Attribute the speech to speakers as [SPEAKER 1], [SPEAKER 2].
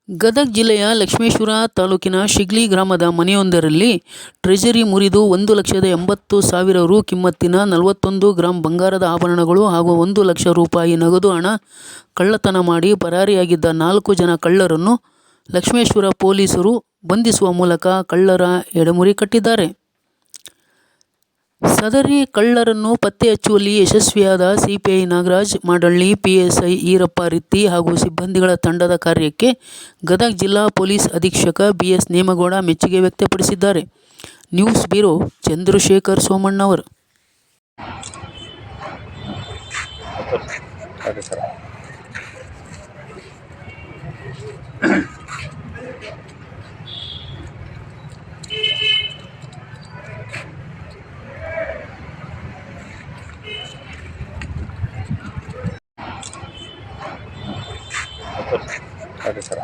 [SPEAKER 1] ಗದಗ ಜಿಲ್ಲೆಯ ಲಕ್ಷ್ಮೇಶ್ವರ ತಾಲೂಕಿನ ಶಿಗ್ಲಿ ಗ್ರಾಮದ ಮನೆಯೊಂದರಲ್ಲಿ ಟ್ರೆಜರಿ ಮುರಿದು 1,80,000 ರು ಕಿಮ್ಮತ್ತಿನ 41 ಗ್ರಾಂ ಬಂಗಾರದ ಆಭರಣಗಳು ಹಾಗೂ 1 ಲಕ್ಷ ರೂಪಾಯಿ ನಗದು ಹಣ ಕಳ್ಳತನ ಮಾಡಿ ಪರಾರಿಯಾಗಿದ್ದ 4 ಜನ ಕಳ್ಳರನ್ನು ಲಕ್ಷ್ಮೇಶ್ವರ ಪೊಲೀಸರು ಬಂಧಿಸುವ ಮೂಲಕ ಕಳ್ಳರ ಎಡೆಮುರಿ ಕಟ್ಟಿದ್ದಾರೆ. ಸದರಿ ಕಳ್ಳರನ್ನು ಪತ್ತೆ ಹಚ್ಚುವಲ್ಲಿ ಯಶಸ್ವಿಯಾದ ಸಿಪಿಐ ನಾಗರಾಜ್ ಮಾಡಳ್ಳಿ, ಪಿಎಸ್ಐ ಈರಪ್ಪ ರಿತ್ತಿ ಹಾಗೂ ಸಿಬ್ಬಂದಿಗಳ ತಂಡದ ಕಾರ್ಯಕ್ಕೆ ಗದಗ ಜಿಲ್ಲಾ ಪೊಲೀಸ್ ಅಧೀಕ್ಷಕ ಬಿಎಸ್ ನೇಮಗೌಡ ಮೆಚ್ಚುಗೆ ವ್ಯಕ್ತಪಡಿಸಿದ್ದಾರೆ. News bureau, Chandrashekar Somannavar.
[SPEAKER 2] Okay sir.